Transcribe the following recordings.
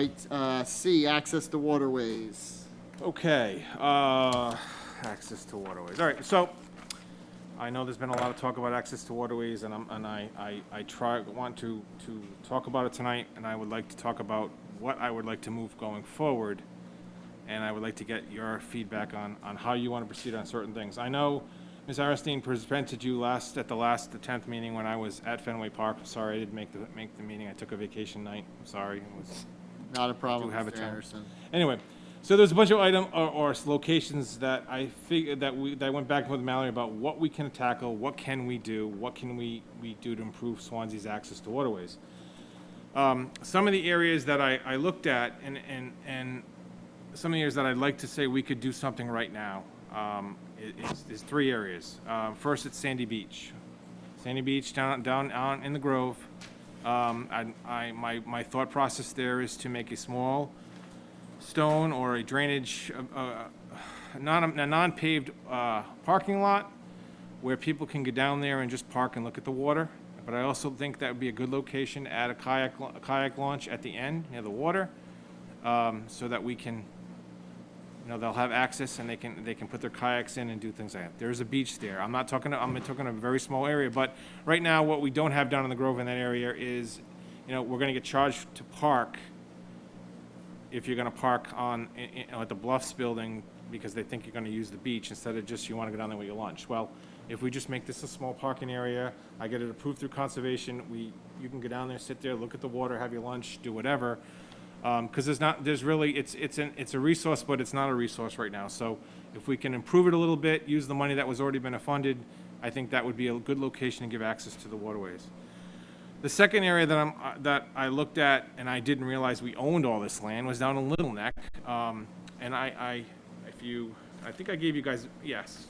right, C, access to waterways. Okay, access to waterways. All right, so I know there's been a lot of talk about access to waterways, and I want to talk about it tonight, and I would like to talk about what I would like to move going forward, and I would like to get your feedback on how you want to proceed on certain things. I know Ms. Aristine presented you at the 10th meeting when I was at Fenway Park. Sorry, I didn't make the meeting. I took a vacation night. I'm sorry. It was Not a problem, do have a Mr. chance. Anderson. Anyway, so there's a bunch of or locations that I figured that I went back with Mallory about what we can tackle, what can we do, what can we do to improve Swansea's access to waterways. Some of the areas that I looked at and some of the areas that I'd like to say we could do something right now is three areas. First, it's Sandy Beach. Sandy Beach down out in the Grove. My thought process there is to make a small stone or a drainage, a non-paved parking lot where people can go down there and just park and look at the water. But I also think that would be a good location to add a kayak launch at the end near the water, so that we can, they'll have access and they can put their kayaks in and do things like that. There's a beach there. I'm talking a very small area, but right now what we don't have down in the Grove in that area is, we're going to get charged to park if you're going to park at the Bluffs building because they think you're going to use the beach instead of just you want to go down there with your lunch. Well, if we just make this a small parking area, I get it approved through conservation, you can go down there, sit there, look at the water, have your lunch, do whatever. Because it's a resource, but it's not a resource right now. So if we can improve it a little bit, use the money that was already been funded, I think that would be a good location to give access to the waterways. The second area that I looked at and I didn't realize we owned all this land was down in Little Neck. And I think I gave you guys, yes.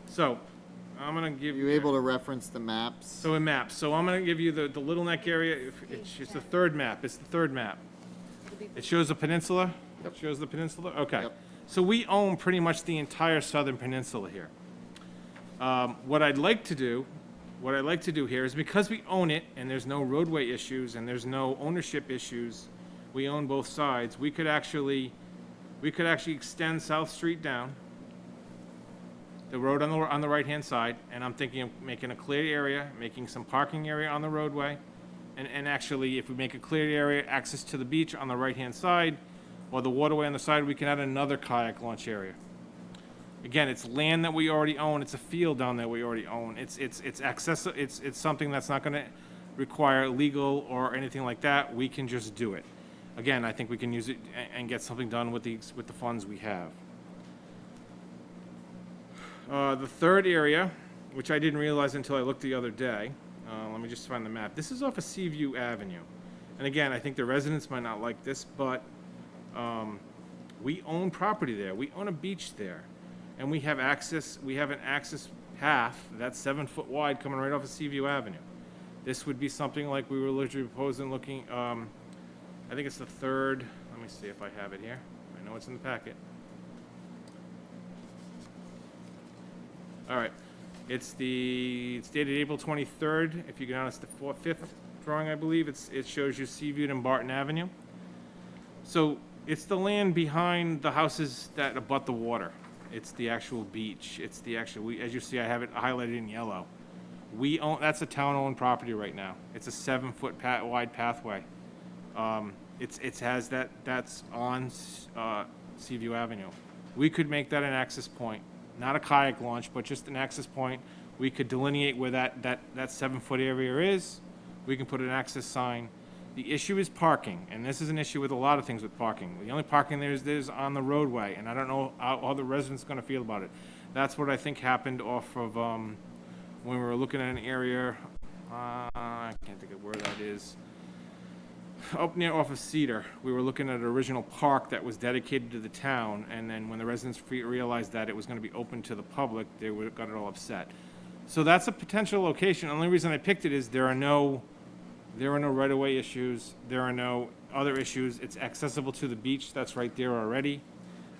So I'm gonna give You able to reference the maps? So in maps. So I'm gonna give you the Little Neck area. It's the third map. It's the third map. It shows the peninsula? It shows the peninsula? Okay. Yep. So we own pretty much the entire southern peninsula here. What I'd like to do here is because we own it and there's no roadway issues and there's no ownership issues, we own both sides, we could actually extend South Street down, the road on the right-hand side, and I'm thinking of making a cleared area, making some parking area on the roadway, and actually, if we make a cleared area, access to the beach on the right-hand side, or the waterway on the side, we can add another kayak launch area. Again, it's land that we already own. It's a field down there we already own. It's something that's not going to require legal or anything like that. We can just do it. Again, I think we can use it and get something done with the funds we have. The third area, which I didn't realize until I looked the other day. Let me just find the map. This is off of Seaview Avenue. And again, I think the residents might not like this, but we own property there. We own a beach there. And we have access, we have an access path that's 7 foot wide coming right off of Seaview Avenue. This would be something like we were literally proposing looking, I think it's the third, let me see if I have it here. I know it's in the packet. All right. It's dated April 23rd. If you go down, it's the fifth drawing, I believe. It shows you Seaview and Barton Avenue. So it's the land behind the houses that abut the water. It's the actual beach. It's the actual, as you see, I have it highlighted in yellow. We own, that's a town-owned property right now. It's a 7 foot wide pathway. It has that's on Seaview Avenue. We could make that an access point. Not a kayak launch, but just an access point. We could delineate where that 7 foot area is. We can put an access sign. The issue is parking, and this is an issue with a lot of things with parking. The only parking there's on the roadway, and I don't know how the residents are going to feel about it. That's what I think happened off of when we were looking at an area, I can't think of where that is, up near off of Cedar. We were looking at an original park that was dedicated to the town, and then when the residents realized that it was going to be open to the public, they got it all upset. So that's a potential location. The only reason I picked it is there are no right-of-way issues. There are no other issues. It's accessible to the beach that's right there already.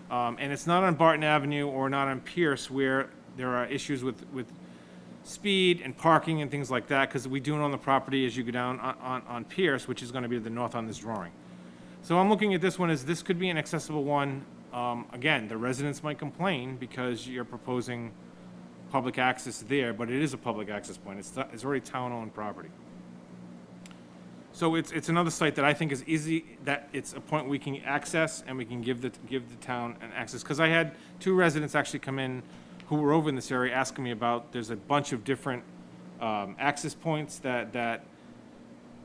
And it's not on Barton Avenue or not on Pierce where there are issues with speed and parking and things like that, because we do it on the property as you go down on Pierce, which is going to be to the north on this drawing. So I'm looking at this one as this could be an accessible one. Again, the residents might complain because you're proposing public access there, but it is a public access point. It's already town-owned property. So it's another site that I think is easy, that it's a point we can access and we can give the town an access. Because I had 2 residents actually come in who were over in this area asking me about, there's a bunch of different access points that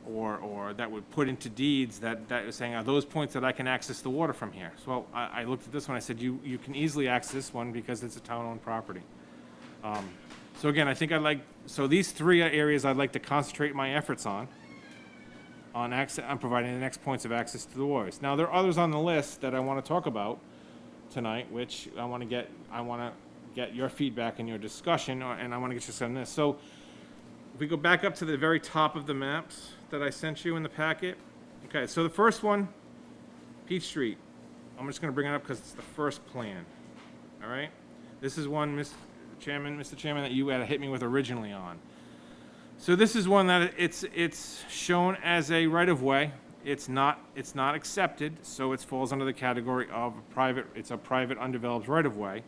would put into deeds that was saying, are those points that I can access the water from here? So I looked at this one, I said, you can easily access this one because it's a town-owned property. So again, I think so these 3 areas I'd like to concentrate my efforts on providing the next points of access to the waters. Now, there are others on the list that I want to talk about tonight, which I want to get your feedback and your discussion, and I want to get you on this. So if we go back up to the very top of the maps that I sent you in the packet. Okay, so the first one, Peach Street. I'm just going to bring it up because it's the first plan. All right? This is one, Mr. Chairman, that you had hit me with originally on. So this is one that it's shown as a right-of-way. It's not accepted, so it falls under the category of it's a private undeveloped right-of-way.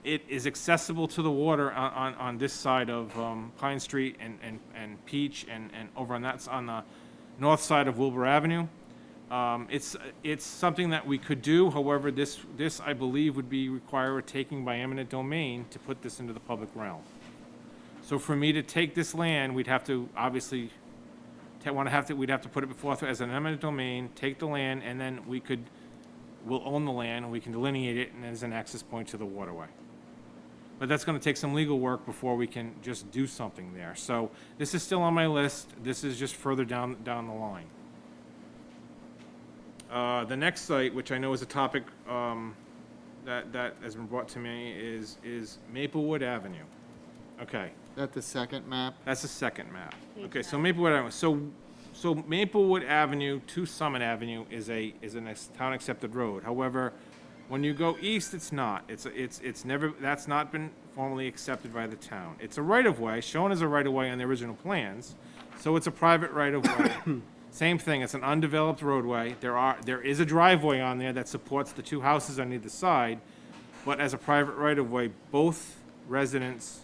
It is accessible to the water on this side of Pine Street and Peach and over on the north side of Wilbur Avenue. It's something that we could do. However, this I believe would require a taking by eminent domain to put this into the public realm. So for me to take this land, we'd have to obviously we'd have to put it before us as an eminent domain, take the land, and then we'll own the land, and we can delineate it, and as an access point to the waterway. But that's going to take some legal work before we can just do something there. So this is still on my list. This is just further down the line. The next site, which I know is a topic that has been brought to me, is Maplewood Avenue. Okay. That the second map? That's the second map. Okay, so Maplewood Avenue. So Maplewood Avenue to Summit Avenue is a town accepted road. However, when you go east, it's not. It's never, that's not been formally accepted by the town. It's a right of way, shown as a right of way on the original plans. So it's a private right of way. Same thing. It's an undeveloped roadway. There is a driveway on there that supports the 2 houses on either side, but as a private right of way, both residents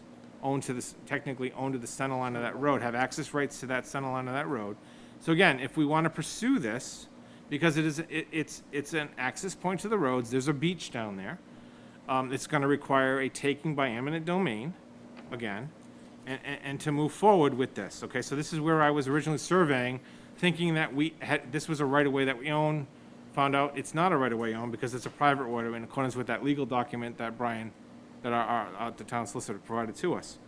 technically own to the center line of that road, have access rights to that center line of that road. So again, if we want to pursue this, because it's an access point to the roads, there's a beach down there. It's going to require a taking by eminent domain, again, and to move forward with this. Okay, so this is where I was originally surveying, thinking that this was a right of way that we own. Found out it's not a right of way owned because it's a private right of way in accordance with that legal document that the town solicitor provided to us.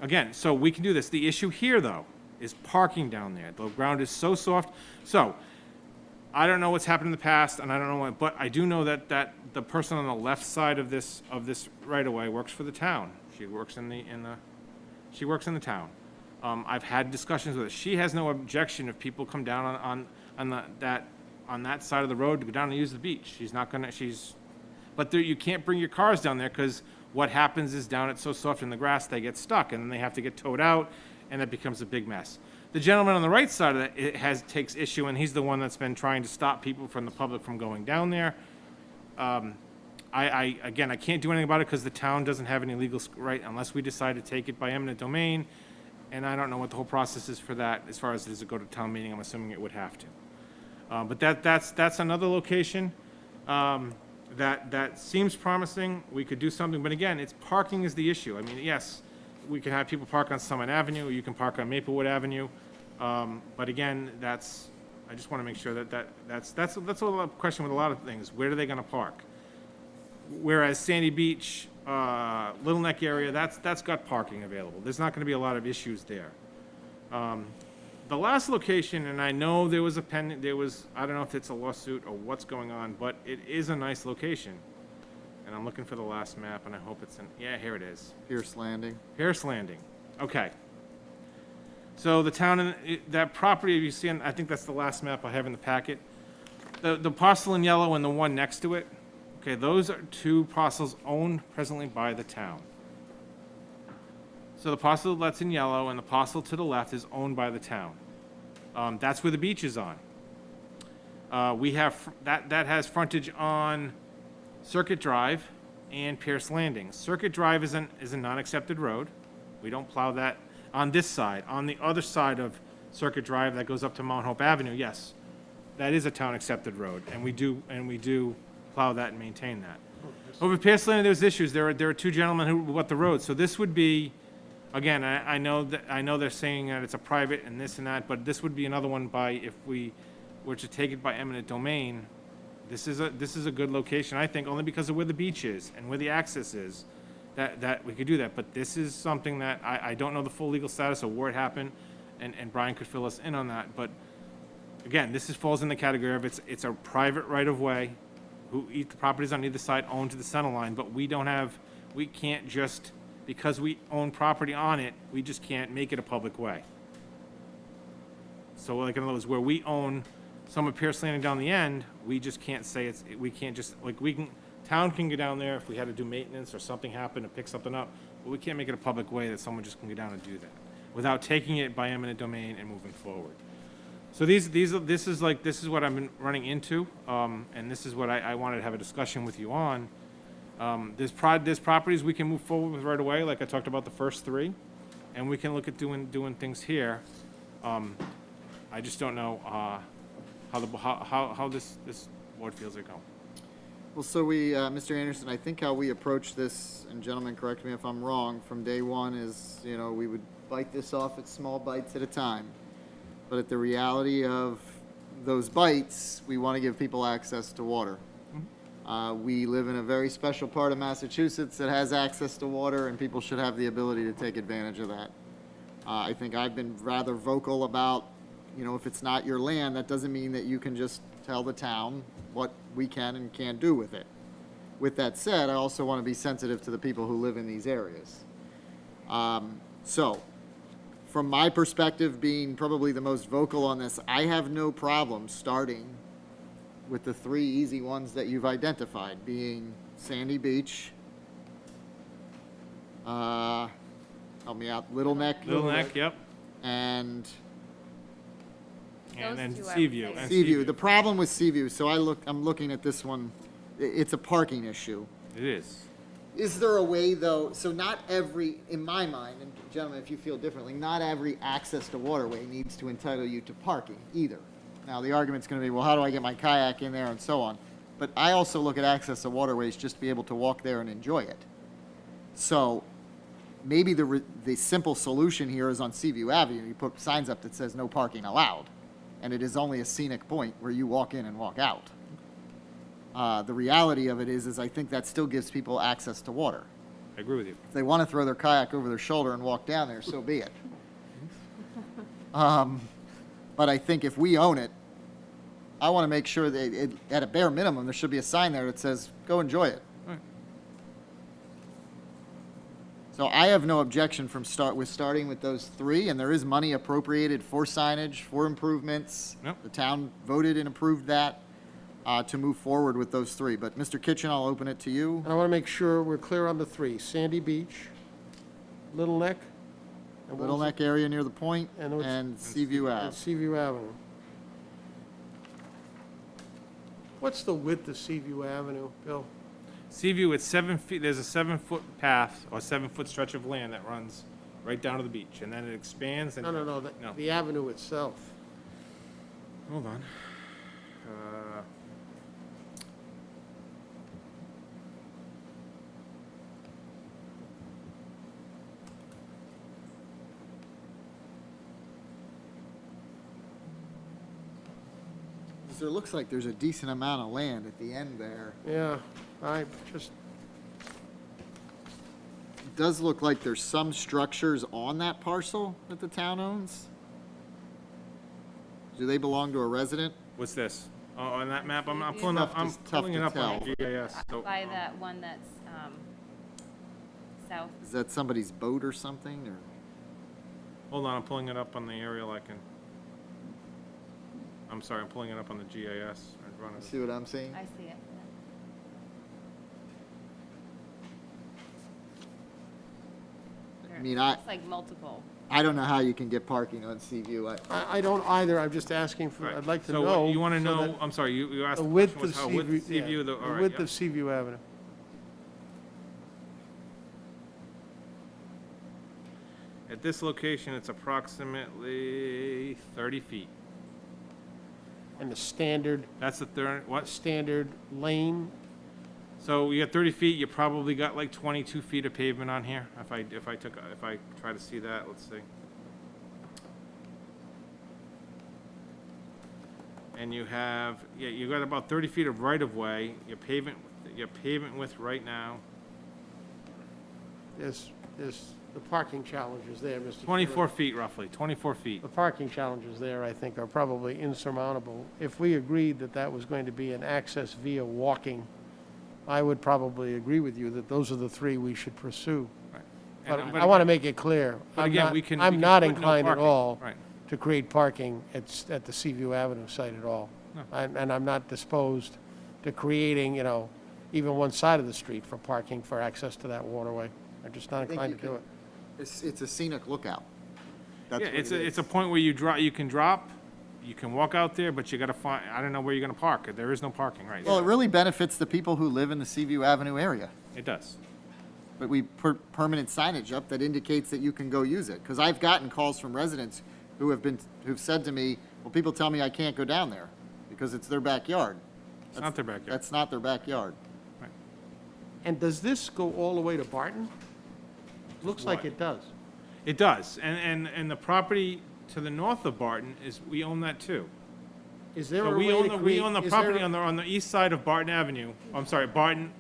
Again, so we can do this. The issue here, though, is parking down there. The ground is so soft. So I don't know what's happened in the past, and I don't know what, but I do know that the person on the left side of this right of way works for the town. She works in the town. I've had discussions with her. She has no objection if people come down on that side of the road to go down and use the beach. She's not gonna. But you can't bring your cars down there because what happens is down it's so soft in the grass they get stuck and then they have to get towed out and it becomes a big mess. The gentleman on the right side of that takes issue, and he's the one that's been trying to stop people from the public from going down there. I can't do anything about it because the town doesn't have any legal right unless we decide to take it by eminent domain, and I don't know what the whole process is for that as far as does it go to town meeting. I'm assuming it would have to. But that's another location. That seems promising. We could do something, but again, parking is the issue. I mean, yes, we can have people park on Summit Avenue, or you can park on Maplewood Avenue, but again, I just want to make sure that's a question with a lot of things. Where are they going to park? Whereas Sandy Beach, Little Neck area, that's got parking available. There's not going to be a lot of issues there. The last location, and I know I don't know if it's a lawsuit or what's going on, but it is a nice location. And I'm looking for the last map, and I hope here it is. Pierce Landing. Pierce Landing. Okay. So the town, that property you see, I think that's the last map I have in the packet. The parcel in yellow and the one next to it, okay, those are 2 parcels owned presently by the town. So the parcel that's in yellow and the parcel to the left is owned by the town. That's where the beach is on. We have, that has frontage on Circuit Drive and Pierce Landing. Circuit Drive is a non-accepted road. We don't plow that on this side. On the other side of Circuit Drive that goes up to Mount Hope Avenue, yes, that is a town-accepted road, and we do plow that and maintain that. Over Pierce Landing, there's issues. There are two gentlemen who bought the road, so this would be, again, I know they're saying that it's a private and this and that, but this would be another one if we were to take it by eminent domain. This is a good location, I think, only because of where the beach is and where the access is, that we could do that. But this is something that I don't know the full legal status of where it happened, and Brian could fill us in on that. But again, this falls in the category of it's a private right-of-way, the properties on either side own to the center line, but we can't just, because we own property on it, we just can't make it a public way. So like in other words, where we own some of Pierce Landing down the end, we just can't say we can't just, like, town can go down there if we had to do maintenance or something happened to pick something up, but we can't make it a public way that someone just can go down and do that without taking it by eminent domain and moving forward. So this is what I've been running into, and this is what I wanted to have a discussion with you on. There's properties we can move forward with right away, like I talked about the first three, and we can look at doing things here. I just don't know how this board feels it going. Well, so Mr. Anderson, I think how we approach this, and gentlemen, correct me if I'm wrong, from day one is, we would bite this off at small bites at a time. But at the reality of those bites, we want to give people access to water. We live in a very special part of Massachusetts that has access to water, and people should have the ability to take advantage of that. I think I've been rather vocal about, if it's not your land, that doesn't mean that you can just tell the town what we can and can't do with it. With that said, I also want to be sensitive to the people who live in these areas. So, from my perspective, being probably the most vocal on this, I have no problem starting with the three easy ones that you've identified, being Sandy Beach, help me out, Little Neck. Little Neck, yep. And then Those two, I would Seaview. say. And Seaview. The problem with Seaview, so I'm looking at this one, it's a parking issue. It is. Is there a way, though, so not every, in my mind, and gentlemen, if you feel differently, not every access to waterway needs to entitle you to parking either. Now, the argument's going to be, well, how do I get my kayak in there and so on? But I also look at access to waterways just to be able to walk there and enjoy it. So maybe the simple solution here is on Seaview Avenue. You put signs up that says no parking allowed, and it is only a scenic point where you walk in and walk out. The reality of it is I think that still gives people access to water. I agree with you. If they want to throw their kayak over their shoulder and walk down there, so be it. But I think if we own it, I want to make sure that at a bare minimum, there should be a sign there that says, go enjoy it. Right. So I have no objection starting with those three, and there is money appropriated for signage, for improvements. Yep. The town voted and approved that to move forward with those three. But Mr. Kitchen, I'll open it to you. I want to make sure we're clear on the three. Sandy Beach, Little Neck. and what Little was Neck area near the point, And what's- and Seaview it? Ave. And Seaview Avenue. What's the width of Seaview Avenue, Bill? Seaview, it's 7 feet, there's a 7-foot path or 7-foot stretch of land that runs right down to the beach, and then it expands and. No, the avenue itself. Hold on. There looks like there's a decent amount of land at the end there. Yeah, I just, It does look like there's some structures on that parcel that the town owns. Do they belong to a resident? What's this? Oh, on that map, I'm It's pulling up, tough to- I'm it's tough pulling it to up on tell. the GIS. So, By that one that's south. Is that somebody's boat or something, or? hold on, I'm pulling it up on the aerial I can. I'm sorry, I'm pulling it up on the GIS in front of See what I'm seeing? I see it. I mean, It's like multiple. I don't know how you can get parking on Seaview. I don't either, I'm just asking for, Right. I'd like to So know. you want to so know, that I'm sorry, you asked The the width question of was how width of Seaview, Seaview, the all right, width yep. of Seaview Avenue. At this location, it's approximately 30 feet. And the standard, That's the third, what? standard lane, So you got 30 feet, you probably got like 22 feet of pavement on here. If I try to see that, let's see. And you have, yeah, you got about 30 feet of right-of-way, your pavement width right now, there's the parking challenges there, Mr. Chairman. 24 feet roughly, 24 feet. The parking challenges there, I think, are probably insurmountable. If we agreed that that was going to be an access via walking, I would probably agree with you that those are the three we should pursue. But And- I want to make it clear, But I'm again, not, we can I'm not put no inclined at parking. all Right. to create parking at the Seaview Avenue site at all. No. And I'm not disposed to creating, even one side of the street for parking for access to that waterway. I'm just not think inclined you to do can- it. It's a scenic lookout. That's Yeah, what it it's a is. point where you can drop, you can walk out there, but you gotta find, I don't know where you're gonna park. There is no parking, right? Well, it really benefits the people who live in the Seaview Avenue area. It does. But we put permanent signage up that indicates that you can go use it. Because I've gotten calls from residents who've said to me, well, people tell me I can't go down there because it's their backyard. It's not their backyard. That's not their backyard. And does this go all the way to Barton? Looks like What? it does. It does, and the property to the north of Barton we own that too. Is there So a we way own to the, create? we own the is property there- on the east side of Barton Avenue, I'm sorry, Barton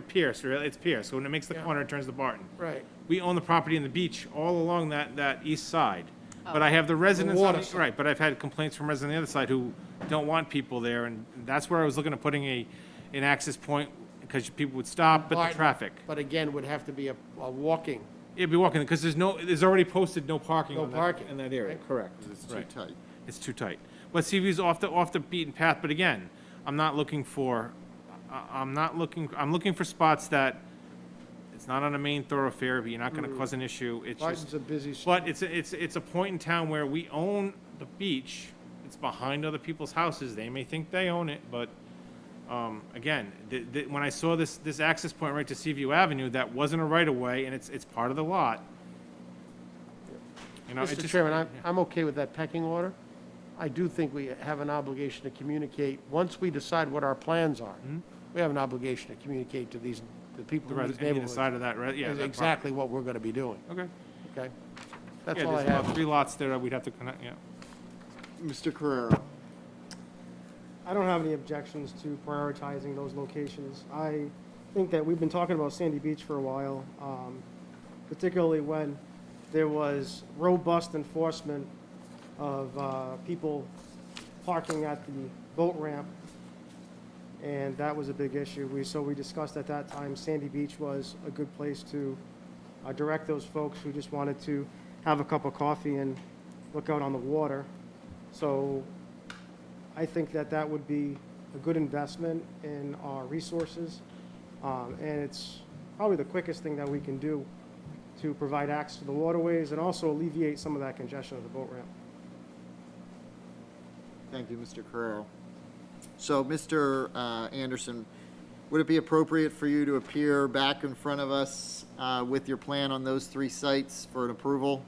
Pierce, really, it's Pierce, so when it makes the Yeah. corner, it turns to Barton. Right. We own the property in the beach all along that east side. But I have the residents on water the, side. right, but I've had complaints from residents on the other side who don't want people there, and that's where I was looking at putting an access point, because people would stop, but the Barton, traffic. But again, would have to be a walking. It'd be walking, because there's already posted no parking No on that, parking, in that area, right? correct. It's too Right. tight. It's too tight. But Seaview's off the beaten path, but again, I'm looking for spots that, it's not on a main thoroughfare, but you're not gonna cause an issue, it's just. Barton's a busy street. But it's a point in town where we own the beach, it's behind other people's houses, they may think they own it, but, again, when I saw this access point right to Seaview Avenue, that wasn't a right-of-way, and it's part of the lot. You know, it Mr. just- Chairman, I'm okay with that pecking order. I do think we have an obligation to communicate, once we decide what our plans are, we have an obligation to communicate to the people The in res- these either neighborhoods. side of that, right, yeah. is that exactly what we're gonna be doing, property. Okay. okay? That's Yeah, all I there's about have. 3 lots there that we'd have to connect, yeah. Mr. Carrero. I don't have any objections to prioritizing those locations. I think that we've been talking about Sandy Beach for a while, particularly when there was robust enforcement of people parking at the boat ramp, and that was a big issue. So we discussed at that time Sandy Beach was a good place to direct those folks who just wanted to have a cup of coffee and look out on the water. So I think that that would be a good investment in our resources. And it's probably the quickest thing that we can do to provide access to the waterways and also alleviate some of that congestion of the boat ramp. Thank you, Mr. Carrero. So, Mr. Anderson, would it be appropriate for you to appear back in front of us with your plan on those 3 sites for an approval?